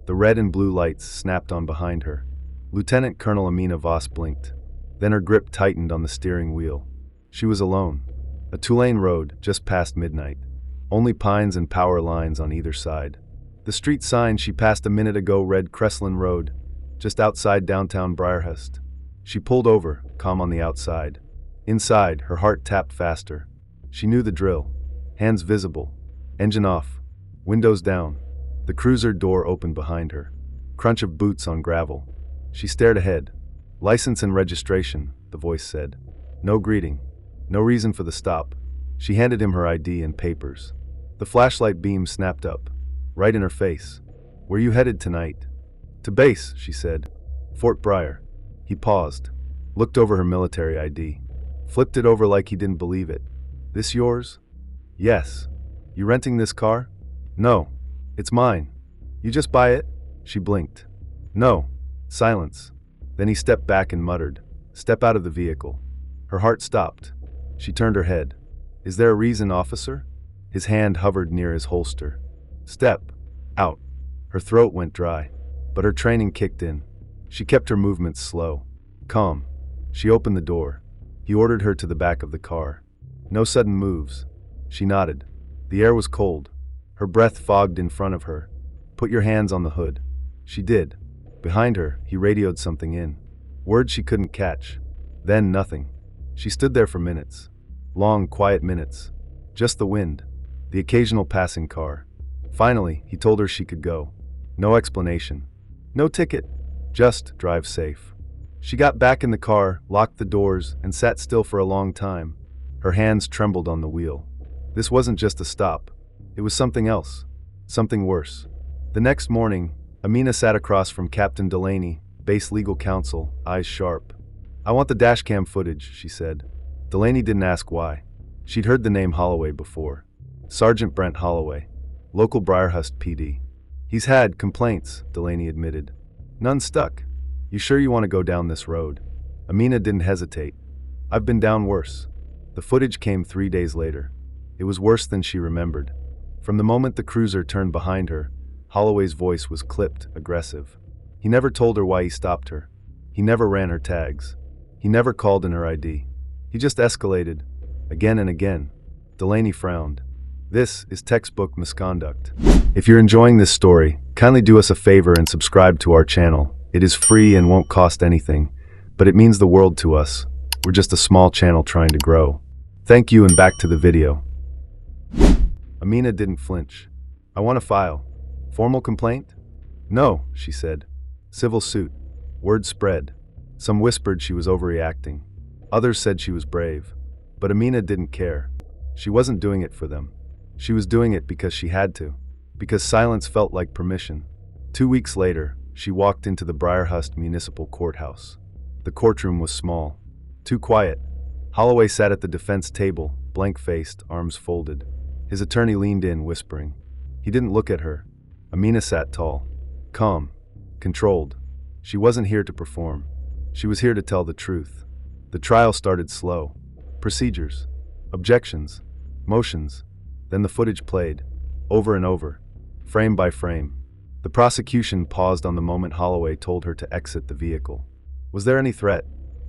The red and blue lights snapped on behind her. Lieutenant Colonel Amina Vos blinked. Then her grip tightened on the steering wheel. She was alone. A two-lane road just past midnight. Only pines and power lines on either side. The street sign she passed a minute ago read Crestline Road, just outside downtown Briarhurst. She pulled over, calm on the outside. Inside, her heart tapped faster. She knew the drill. Hands visible. Engine off. Windows down. The cruiser door opened behind her. Crunch of boots on gravel. She stared ahead. License and registration, the voice said. No greeting. No reason for the stop. She handed him her ID and papers. The flashlight beam snapped up. Right in her face. Where you headed tonight? To base, she said. Fort Briar. He paused. Looked over her military ID. Flipped it over like he didn't believe it. This yours? Yes. You renting this car? No. It's mine. You just buy it? She blinked. No. Silence. Then he stepped back and muttered, "Step out of the vehicle." Her heart stopped. She turned her head. Is there a reason, officer? His hand hovered near his holster. Step. Out. Her throat went dry, but her training kicked in. She kept her movements slow. Calm. She opened the door. He ordered her to the back of the car. No sudden moves. She nodded. The air was cold. Her breath fogged in front of her. Put your hands on the hood. She did. Behind her, he radioed something in. Words she couldn't catch. Then nothing. She stood there for minutes. Long, quiet minutes. Just the wind. The occasional passing car. Finally, he told her she could go. No explanation. No ticket. Just drive safe. She got back in the car, locked the doors, and sat still for a long time. Her hands trembled on the wheel. This wasn't just a stop. It was something else. Something worse. The next morning, Amina sat across from Captain Delaney, base legal counsel, eyes sharp. I want the dashcam footage, she said. Delaney didn't ask why. She'd heard the name Holloway before. Sergeant Brent Holloway. Local Briarhurst PD. He's had complaints, Delaney admitted. None stuck. You sure you want to go down this road? Amina didn't hesitate. I've been down worse. The footage came 3 days later. It was worse than she remembered. From the moment the cruiser turned behind her, Holloway's voice was clipped, aggressive. He never told her why he stopped her. He never ran her tags. He never called in her ID. He just escalated, again and again. Delaney frowned. This is textbook misconduct. If you're enjoying this story, kindly do us a favor and subscribe to our channel. It is free and won't cost anything, but it means the world to us. We're just a small channel trying to grow. Thank you, and back to the video. Amina didn't flinch. I want to file. Formal complaint? No, she said. Civil suit. Word spread. Some whispered she was overreacting. Others said she was brave. But Amina didn't care. She wasn't doing it for them. She was doing it because she had to. Because silence felt like permission. 2 weeks later, she walked into the Briarhurst Municipal Courthouse. The courtroom was small. Too quiet. Holloway sat at the defense table, blank-faced, arms folded. His attorney leaned in, whispering. He didn't look at her. Amina sat tall. Calm. Controlled. She wasn't here to perform. She was here to tell the truth. The trial started slow. Procedures. Objections. Motions. Then the footage played. Over and over. Frame by frame. The prosecution paused on the moment Holloway told her to exit the vehicle. Was there any threat?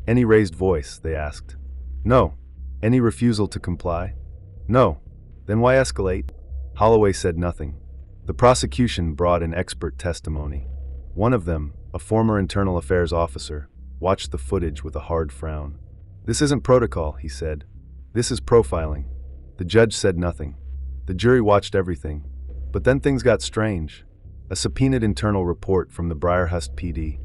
Any raised voice, they asked. No. Any refusal to comply? No. Then why escalate? Holloway said nothing. The prosecution brought in expert testimony. One of them, a former internal affairs officer, watched the footage with a hard frown. This isn't protocol, he said. This is profiling. The judge said nothing. The jury watched everything. But then things got strange. A subpoenaed internal report from the Briarhurst PD,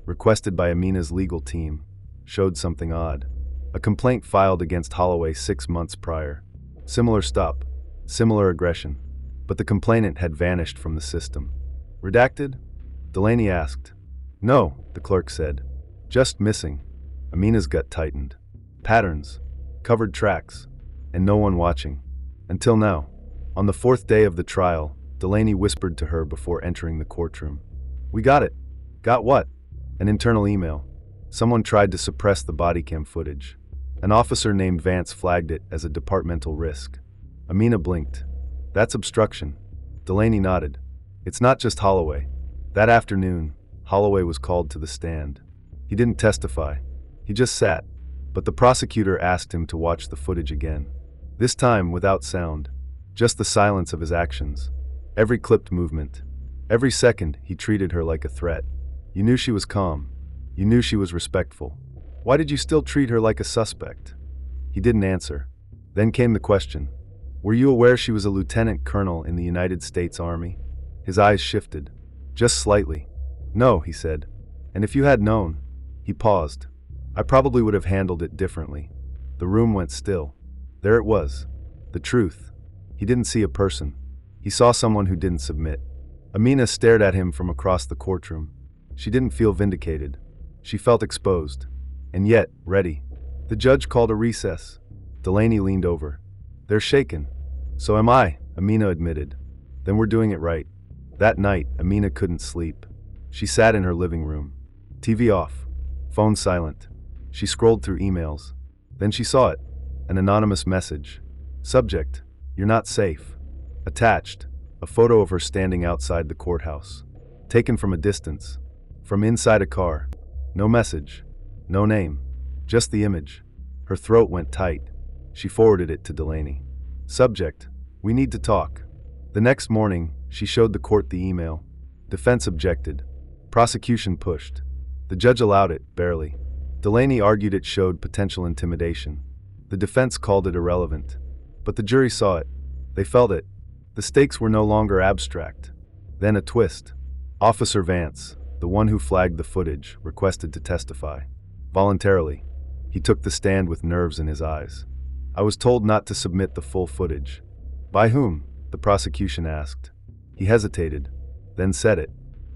requested by Amina's legal team, showed something odd. A complaint filed against Holloway 6 months prior. Similar stop. Similar aggression. But the complainant had vanished from the system. Redacted? Delaney asked. No, the clerk said. Just missing. Amina's gut tightened. Patterns. Covered tracks. And no one watching. Until now. On the 4th day of the trial, Delaney whispered to her before entering the courtroom. We got it. Got what? An internal email. Someone tried to suppress the body cam footage. An officer named Vance flagged it as a departmental risk. Amina blinked. That's obstruction. Delaney nodded. It's not just Holloway. That afternoon, Holloway was called to the stand. He didn't testify. He just sat, but the prosecutor asked him to watch the footage again. This time without sound, just the silence of his actions. Every clipped movement. Every second, he treated her like a threat. You knew she was calm. You knew she was respectful. Why did you still treat her like a suspect? He didn't answer. Then came the question. Were you aware she was a lieutenant colonel in the United States Army? His eyes shifted. Just slightly. No, he said. And if you had known, he paused. I probably would have handled it differently. The room went still. There it was. The truth. He didn't see a person. He saw someone who didn't submit. Amina stared at him from across the courtroom. She didn't feel vindicated. She felt exposed. And yet, ready. The judge called a recess. Delaney leaned over. They're shaken. So am I, Amina admitted. Then we're doing it right. That night, Amina couldn't sleep. She sat in her living room. TV off. Phone silent. She scrolled through emails. Then she saw it. An anonymous message. Subject: You're not safe. Attached: a photo of her standing outside the courthouse. Taken from a distance. From inside a car. No message. No name. Just the image. Her throat went tight. She forwarded it to Delaney. Subject: We need to talk. The next morning, she showed the court the email. Defense objected. Prosecution pushed. The judge allowed it, barely. Delaney argued it showed potential intimidation. The defense called it irrelevant. But the jury saw it. They felt it. The stakes were no longer abstract. Then a twist. Officer Vance, the one who flagged the footage, requested to testify. Voluntarily. He took the stand with nerves in his eyes. I was told not to submit the full footage. By whom? The prosecution asked. He hesitated, then said it.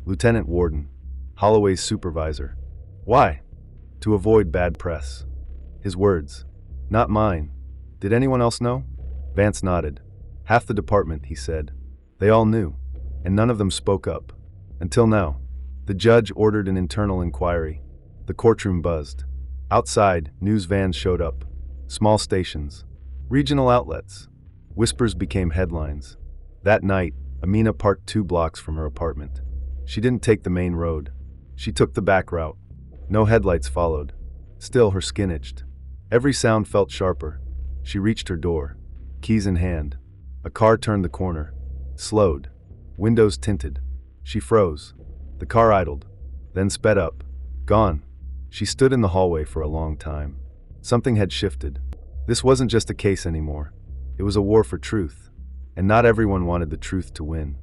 Lieutenant Warden, Holloway's supervisor. Why? To avoid bad press. His words. Not mine. Did anyone else know? Vance nodded. Half the department, he said. They all knew, and none of them spoke up. Until now. The judge ordered an internal inquiry. The courtroom buzzed. Outside, news vans showed up. Small stations. Regional outlets. Whispers became headlines. That night, Amina parked 2 blocks from her apartment. She didn't take the main road. She took the back route. No headlights followed. Still, her skin itched. Every sound felt sharper. She reached her door. Keys in hand. A car turned the corner. Slowed. Windows tinted. She froze. The car idled. Then sped up. Gone. She stood in the hallway for a long time. Something had shifted. This wasn't just a case anymore. It was a war for truth. And not everyone wanted the truth to win.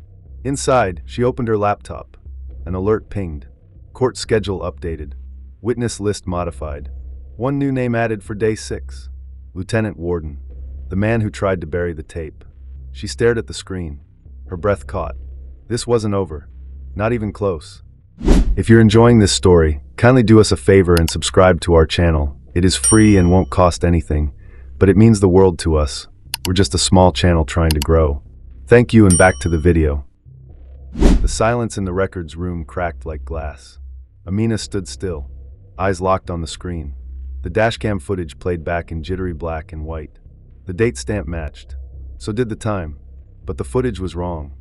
Inside, she opened her laptop. An alert pinged. Court schedule updated. Witness list modified. One new name added for day 6. Lieutenant Warden. The man who tried to bury the tape. She stared at the screen. Her breath caught. This wasn't over. Not even close. If you're enjoying this story, kindly do us a favor and subscribe to our channel. It is free and won't cost anything, but it means the world to us. We're just a small channel trying to grow. Thank you, and back to the video. The silence in the records room cracked like glass. Amina stood still, eyes locked on the screen. The dashcam footage played back in jittery black and white. The date stamp matched. So did the time. But the footage was wrong.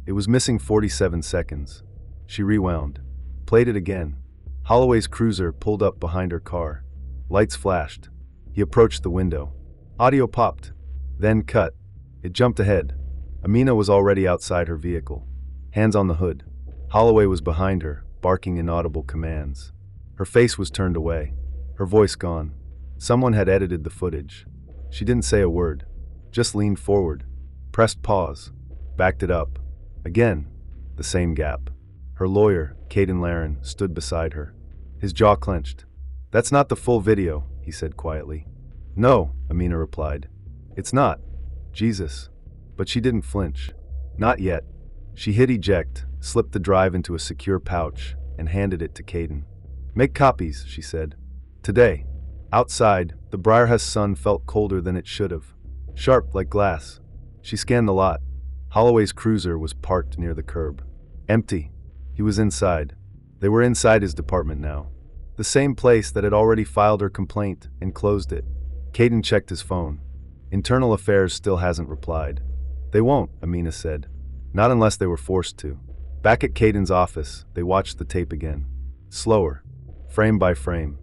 It was missing 47 seconds. She rewound. Played it again. Holloway's cruiser pulled up behind her car. Lights flashed. He approached the window. Audio popped. Then cut. It jumped ahead. Amina was already outside her vehicle. Hands on the hood. Holloway was behind her, barking inaudible commands. Her face was turned away. Her voice gone. Someone had edited the footage. She didn't say a word. Just leaned forward. Pressed pause. Backed it up. Again. The same gap. Her lawyer, Caden Laren, stood beside her. His jaw clenched. That's not the full video, he said quietly. No, Amina replied. It's not. Jesus. But she didn't flinch. Not yet. She hit eject, slipped the drive into a secure pouch, and handed it to Caden. Make copies, she said. Today. Outside, the Briarhurst sun felt colder than it should have. Sharp like glass. She scanned the lot. Holloway's cruiser was parked near the curb. Empty. He was inside. They were inside his department now. The same place that had already filed her complaint and closed it. Caden checked his phone. Internal Affairs still hasn't replied. They won't, Amina said. Not unless they were forced to. Back at Caden's office, they watched the tape again. Slower, frame by frame.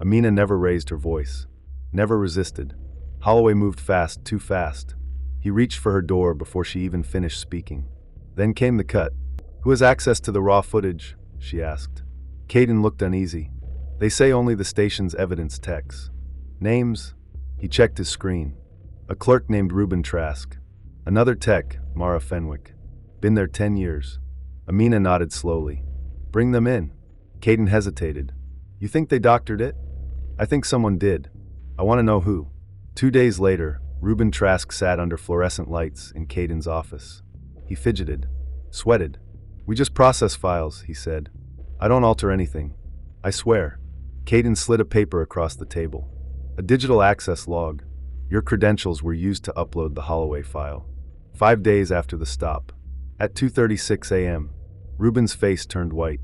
Amina never raised her voice. Never resisted. Holloway moved fast, too fast. He reached for her door before she even finished speaking. Then came the cut. "Who has access to the raw footage?" she asked. Caden looked uneasy. "They say only the station's evidence techs." "Names?" He checked his screen. A clerk named Reuben Trask. Another tech, Mara Fenwick. Been there 10 years. Amina nodded slowly. "Bring them in." Caden hesitated. "You think they doctored it?" "I think someone did. I want to know who." 2 days later, Reuben Trask sat under fluorescent lights in Caden's office. He fidgeted. Sweated. "We just process files," he said. "I don't alter anything. I swear." Caden slid a paper across the table. "A digital access log. Your credentials were used to upload the Holloway file. 5 days after the stop. At 2:36 a.m. Reuben's face turned white.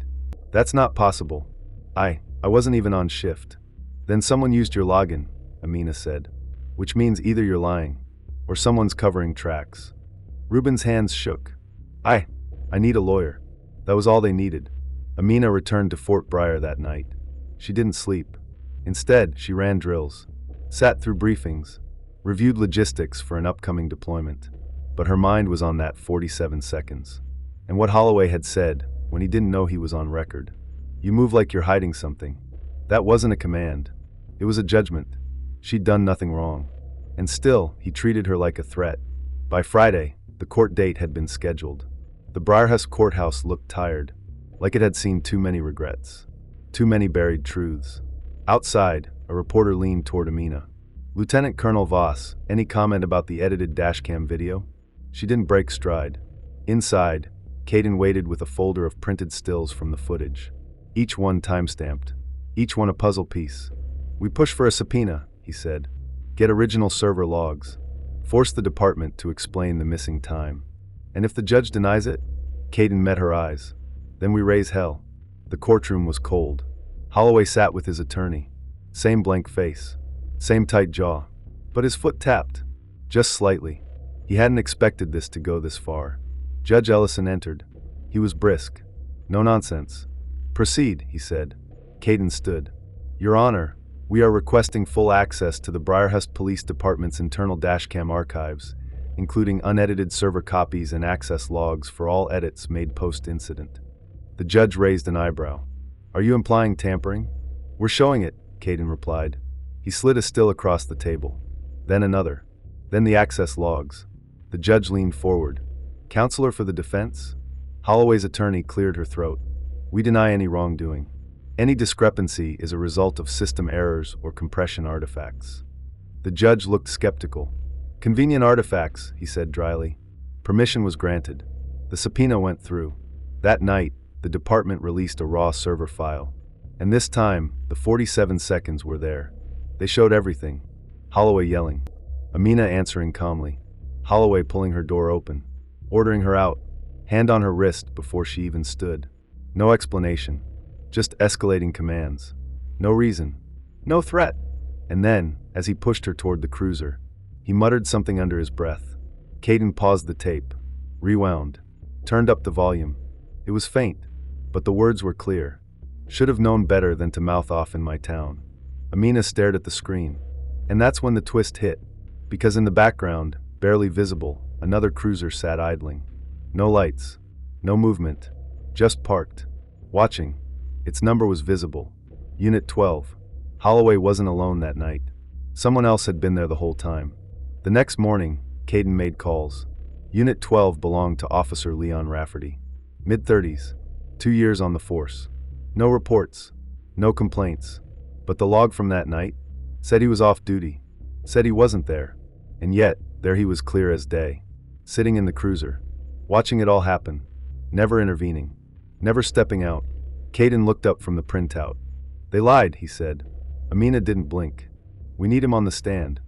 "That's not possible. I wasn't even on shift." "Then someone used your login," Amina said. "Which means either you're lying, or someone's covering tracks." Reuben's hands shook. I need a lawyer." That was all they needed. Amina returned to Fort Briar that night. She didn't sleep. Instead, she ran drills, sat through briefings, reviewed logistics for an upcoming deployment. But her mind was on that 47 seconds. And what Holloway had said when he didn't know he was on record. "You move like you're hiding something." That wasn't a command. It was a judgment. She'd done nothing wrong. And still, he treated her like a threat. By Friday, the court date had been scheduled. The Briarhurst courthouse looked tired, like it had seen too many regrets. Too many buried truths. Outside, a reporter leaned toward Amina. "Lieutenant Colonel Vos, any comment about the edited dashcam video?" She didn't break stride. Inside, Caden waited with a folder of printed stills from the footage. Each one time-stamped. Each one a puzzle piece. "We push for a subpoena," he said. "Get original server logs. Force the department to explain the missing time. And if the judge denies it?" Caden met her eyes. "Then we raise hell." The courtroom was cold. Holloway sat with his attorney. Same blank face. Same tight jaw. But his foot tapped. Just slightly. He hadn't expected this to go this far. Judge Ellison entered. He was brisk. "No nonsense." "Proceed," he said. Caden stood. "Your Honor, we are requesting full access to the Briarhurst Police Department's internal dashcam archives, including unedited server copies and access logs for all edits made post-incident." The judge raised an eyebrow. "Are you implying tampering?" "We're showing it," Caden replied. He slid a still across the table. Then another. Then the access logs. The judge leaned forward. "Counselor for the defense?" Holloway's attorney cleared her throat. "We deny any wrongdoing. Any discrepancy is a result of system errors or compression artifacts." The judge looked skeptical. "Convenient artifacts," he said dryly. Permission was granted. The subpoena went through. That night, the department released a raw server file. And this time, the 47 seconds were there. They showed everything. Holloway yelling. Amina answering calmly. Holloway pulling her door open. Ordering her out. Hand on her wrist before she even stood. No explanation. Just escalating commands. No reason. No threat. And then, as he pushed her toward the cruiser, he muttered something under his breath. Caden paused the tape. Rewound. Turned up the volume. It was faint, but the words were clear. "Should have known better than to mouth off in my town." Amina stared at the screen. And that's when the twist hit. Because in the background, barely visible, another cruiser sat idling. No lights. No movement. Just parked. Watching. Its number was visible. Unit 12. Holloway wasn't alone that night. Someone else had been there the whole time. The next morning, Caden made calls. Unit 12 belonged to Officer Leon Rafferty. Mid-30s. 2 years on the force. No reports. No complaints. But the log from that night said he was off duty. Said he wasn't there. And yet, there he was clear as day. Sitting in the cruiser. Watching it all happen. Never intervening. Never stepping out. Caden looked up from the printout. "They lied," he said. Amina didn't blink. "We need him on the stand."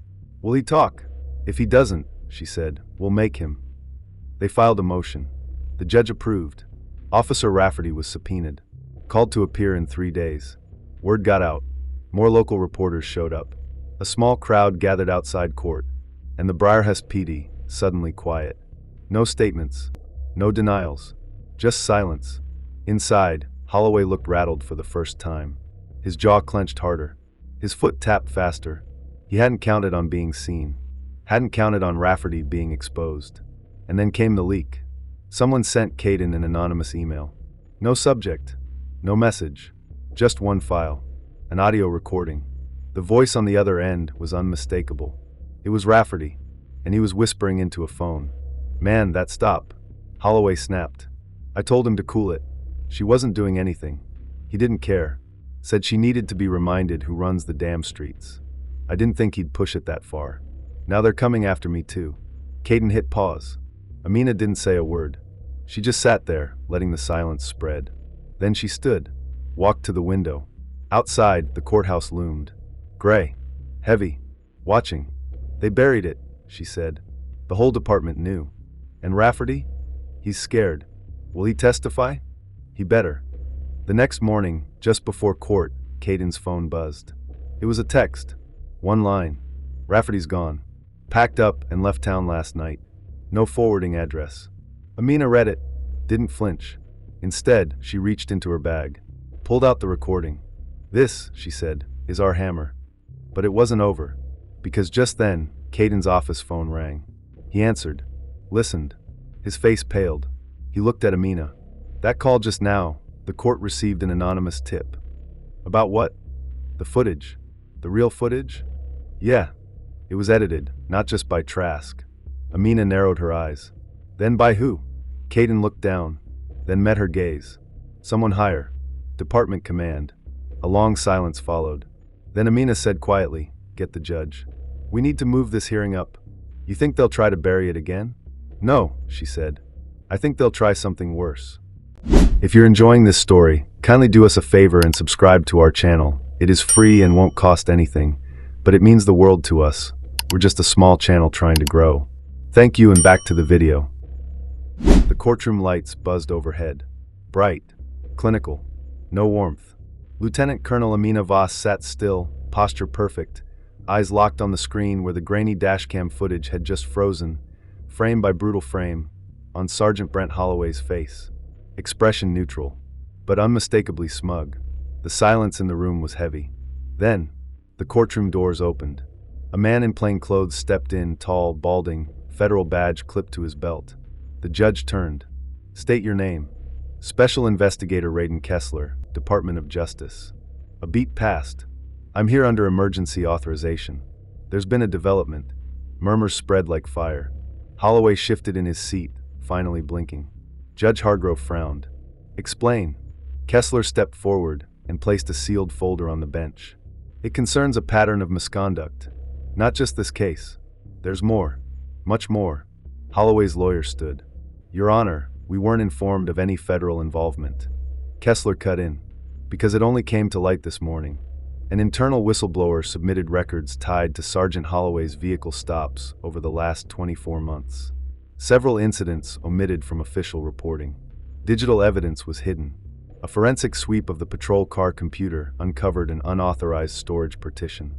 "Will he talk?" "If he doesn't," she said, "we'll make him." They filed a motion. The judge approved. Officer Rafferty was subpoenaed. Called to appear in 3 days. Word got out. More local reporters showed up. A small crowd gathered outside court. And the Briarhurst PD, suddenly quiet. No statements. No denials. Just silence. Inside, Holloway looked rattled for the first time. His jaw clenched harder. His foot tapped faster. He hadn't counted on being seen. Hadn't counted on Rafferty being exposed. And then came the leak. Someone sent Caden an anonymous email. No subject. No message. Just one file. An audio recording. The voice on the other end was unmistakable. It was Rafferty, and he was whispering into a phone. "Man, that stop." Holloway snapped. "I told him to cool it. She wasn't doing anything. He didn't care. Said she needed to be reminded who runs the damn streets. I didn't think he'd push it that far. Now they're coming after me too." Caden hit pause. Amina didn't say a word. She just sat there, letting the silence spread. Then she stood, walked to the window. Outside, the courthouse loomed. Gray. Heavy. Watching. "They buried it," she said. "The whole department knew. And Rafferty? He's scared. Will he testify? He better." The next morning, just before court, Caden's phone buzzed. It was a text. One line. "Rafferty's gone. Packed up and left town last night. No forwarding address." Amina read it. Didn't flinch. Instead, she reached into her bag. Pulled out the recording. "This," she said, "is our hammer." But it wasn't over. Because just then, Caden's office phone rang. He answered. Listened. His face paled. He looked at Amina. "That call just now, the court received an anonymous tip." "About what?" "The footage. The real footage?" "Yeah. It was edited, not just by Trask." Amina narrowed her eyes. "Then by who?" Caden looked down, then met her gaze. "Someone higher. Department command." A long silence followed. Then Amina said quietly, "Get the judge. We need to move this hearing up." "You think they'll try to bury it again?" "No," she said. "I think they'll try something worse." If you're enjoying this story, kindly do us a favor and subscribe to our channel. It is free and won't cost anything, but it means the world to us. We're just a small channel trying to grow. Thank you, and back to the video. The courtroom lights buzzed overhead. Bright. Clinical. No warmth. Lieutenant Colonel Amina Vos sat still, posture perfect, eyes locked on the screen where the grainy dashcam footage had just frozen, frame by brutal frame, on Sergeant Brent Holloway's face. Expression neutral, but unmistakably smug. The silence in the room was heavy. Then, the courtroom doors opened. A man in plain clothes stepped in, tall, balding, federal badge clipped to his belt. The judge turned. "State your name." "Special Investigator Raiden Kessler, Department of Justice." A beat passed. "I'm here under emergency authorization. There's been a development." Murmurs spread like fire. Holloway shifted in his seat, finally blinking. Judge Hargrove frowned. "Explain." Kessler stepped forward and placed a sealed folder on the bench. "It concerns a pattern of misconduct. Not just this case. There's more. Much more." Holloway's lawyer stood. "Your Honor, we weren't informed of any federal involvement." Kessler cut in. "Because it only came to light this morning. An internal whistleblower submitted records tied to Sergeant Holloway's vehicle stops over the last 24 months. Several incidents omitted from official reporting. Digital evidence was hidden. A forensic sweep of the patrol car computer uncovered an unauthorized storage partition."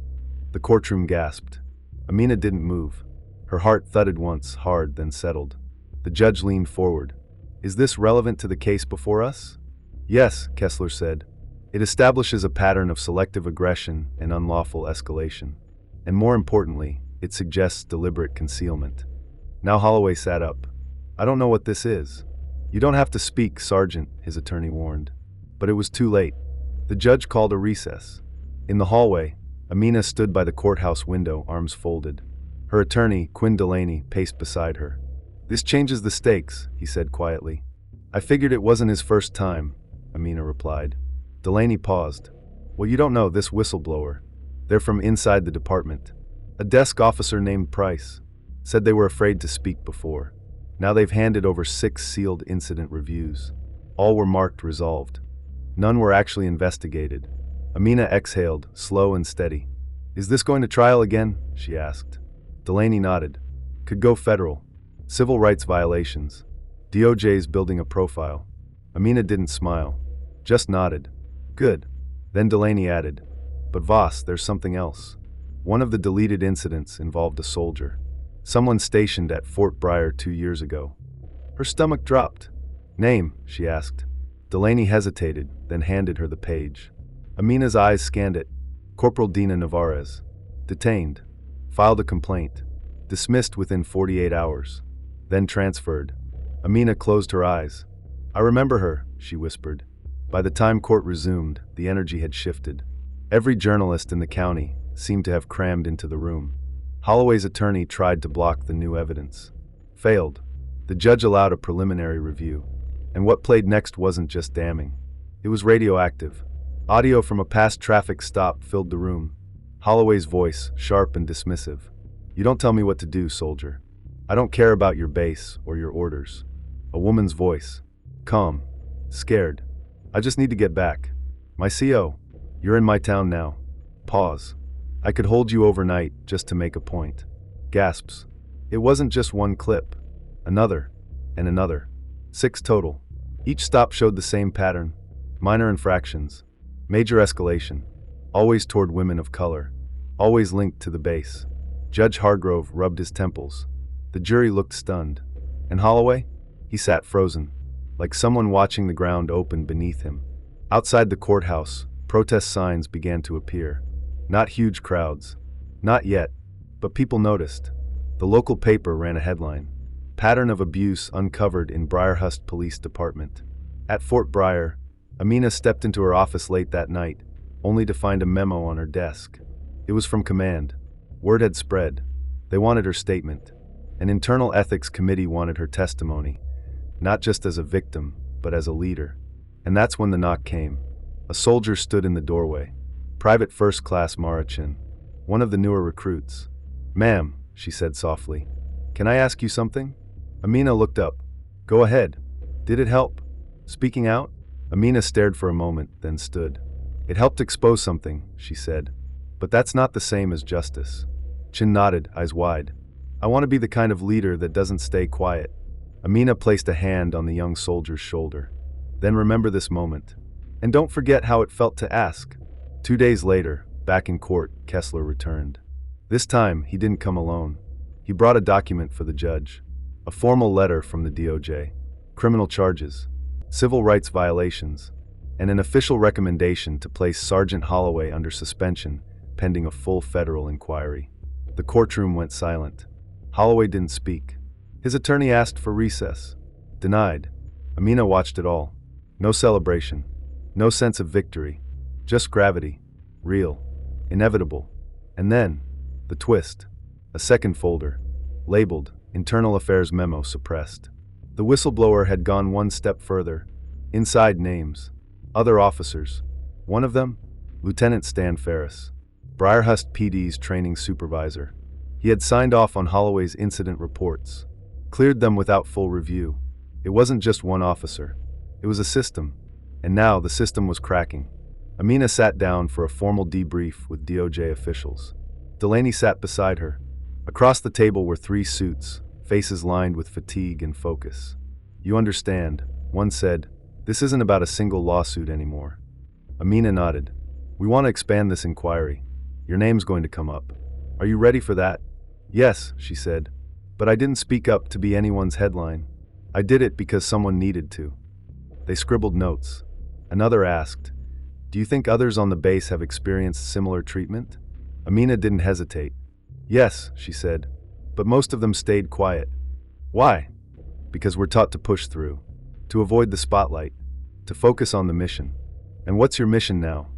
The courtroom gasped. Amina didn't move. Her heart thudded once, hard, then settled. The judge leaned forward. "Is this relevant to the case before us?" "Yes," Kessler said. "It establishes a pattern of selective aggression and unlawful escalation. And more importantly, it suggests deliberate concealment." Now Holloway sat up. "I don't know what this is." "You don't have to speak, Sergeant," his attorney warned. But it was too late. The judge called a recess. In the hallway, Amina stood by the courthouse window, arms folded. Her attorney, Quinn Delaney, paced beside her. "This changes the stakes," he said quietly. "I figured it wasn't his first time," Amina replied. Delaney paused. "Well, you don't know this whistleblower. They're from inside the department. A desk officer named Price. Said they were afraid to speak before. Now they've handed over 6 sealed incident reviews. All were marked resolved. None were actually investigated." Amina exhaled, slow and steady. "Is this going to trial again?" she asked. Delaney nodded. "Could go federal. Civil rights violations. DOJ's building a profile." Amina didn't smile, just nodded. "Good." Then Delaney added, "But Vos, there's something else. One of the deleted incidents involved a soldier. Someone stationed at Fort Briar 2 years ago." Her stomach dropped. Name, she asked. Delaney hesitated, then handed her the page. Amina's eyes scanned it. Corporal Dina Navarez. Detained. Filed a complaint. Dismissed within 48 hours. Then transferred. Amina closed her eyes. I remember her, she whispered. By the time court resumed, the energy had shifted. Every journalist in the county seemed to have crammed into the room. Holloway's attorney tried to block the new evidence. Failed. The judge allowed a preliminary review. And what played next wasn't just damning. It was radioactive. Audio from a past traffic stop filled the room. Holloway's voice, sharp and dismissive. You don't tell me what to do, soldier. I don't care about your base or your orders. A woman's voice. Calm. Scared. I just need to get back. My CO. You're in my town now. Pause. I could hold you overnight just to make a point. Gasps. It wasn't just one clip. Another. And another. 6 total. Each stop showed the same pattern. Minor infractions. Major escalation. Always toward women of color. Always linked to the base. Judge Hargrove rubbed his temples. The jury looked stunned. And Holloway? He sat frozen, like someone watching the ground open beneath him. Outside the courthouse, protest signs began to appear. Not huge crowds. Not yet. But people noticed. The local paper ran a headline. Pattern of abuse uncovered in Briarhurst Police Department. At Fort Briar, Amina stepped into her office late that night, only to find a memo on her desk. It was from command. Word had spread. They wanted her statement. An internal ethics committee wanted her testimony, not just as a victim, but as a leader. And that's when the knock came. A soldier stood in the doorway. Private First Class Marachin, one of the newer recruits. Ma'am, she said softly, can I ask you something? Amina looked up. Go ahead. Did it help? Speaking out? Amina stared for a moment, then stood. It helped expose something, she said. But that's not the same as justice. Chin nodded, eyes wide. I want to be the kind of leader that doesn't stay quiet. Amina placed a hand on the young soldier's shoulder. Then remember this moment. And don't forget how it felt to ask. 2 days later, back in court, Kessler returned. This time, he didn't come alone. He brought a document for the judge. A formal letter from the DOJ. Criminal charges. Civil rights violations. And an official recommendation to place Sergeant Holloway under suspension, pending a full federal inquiry. The courtroom went silent. Holloway didn't speak. His attorney asked for recess. Denied. Amina watched it all. No celebration. No sense of victory. Just gravity. Real. Inevitable. And then, the twist. A second folder. Labeled, Internal Affairs Memo Suppressed. The whistleblower had gone one step further. Inside names. Other officers. One of them? Lieutenant Stan Ferris. Briarhurst PD's training supervisor. He had signed off on Holloway's incident reports. Cleared them without full review. It wasn't just one officer. It was a system. And now the system was cracking. Amina sat down for a formal debrief with DOJ officials. Delaney sat beside her. Across the table were 3 suits, faces lined with fatigue and focus. You understand, one said, this isn't about a single lawsuit anymore. Amina nodded. We want to expand this inquiry. Your name's going to come up. Are you ready for that? Yes, she said. But I didn't speak up to be anyone's headline. I did it because someone needed to. They scribbled notes. Another asked, do you think others on the base have experienced similar treatment? Amina didn't hesitate. Yes, she said. But most of them stayed quiet. Why? Because we're taught to push through. To avoid the spotlight. To focus on the mission. And what's your mission now?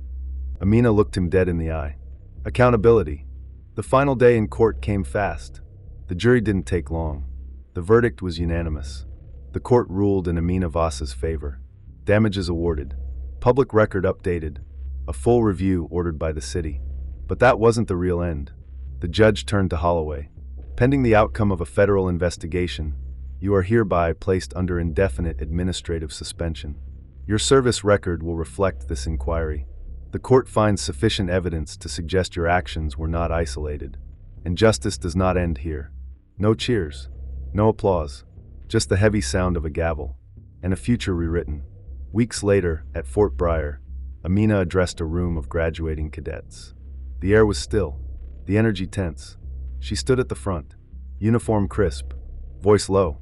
Amina looked him dead in the eye. Accountability. The final day in court came fast. The jury didn't take long. The verdict was unanimous. The court ruled in Amina Vos's favor. Damages awarded. Public record updated. A full review ordered by the city. But that wasn't the real end. The judge turned to Holloway. Pending the outcome of a federal investigation, you are hereby placed under indefinite administrative suspension. Your service record will reflect this inquiry. The court finds sufficient evidence to suggest your actions were not isolated. And justice does not end here. No cheers. No applause. Just the heavy sound of a gavel. And a future rewritten. Weeks later, at Fort Briar, Amina addressed a room of graduating cadets. The air was still. The energy tense. She stood at the front. Uniform crisp. Voice low.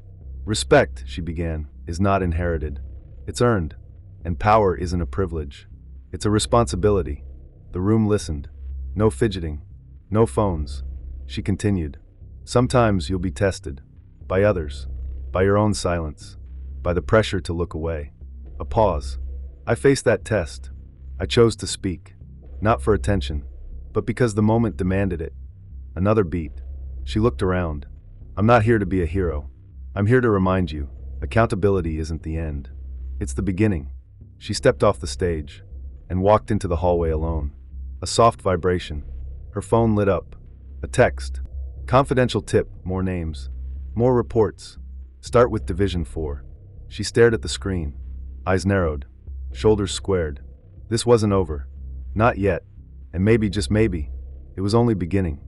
Respect, she began, is not inherited. It's earned. And power isn't a privilege. It's a responsibility. The room listened. No fidgeting. No phones. She continued. Sometimes you'll be tested. By others. By your own silence. By the pressure to look away. A pause. I faced that test. I chose to speak. Not for attention, but because the moment demanded it. Another beat. She looked around. I'm not here to be a hero. I'm here to remind you, accountability isn't the end. It's the beginning. She stepped off the stage and walked into the hallway alone. A soft vibration. Her phone lit up. A text. Confidential tip, more names. More reports. Start with Division 4. She stared at the screen. Eyes narrowed. Shoulders squared. This wasn't over. Not yet. And maybe, just maybe, it was only beginning.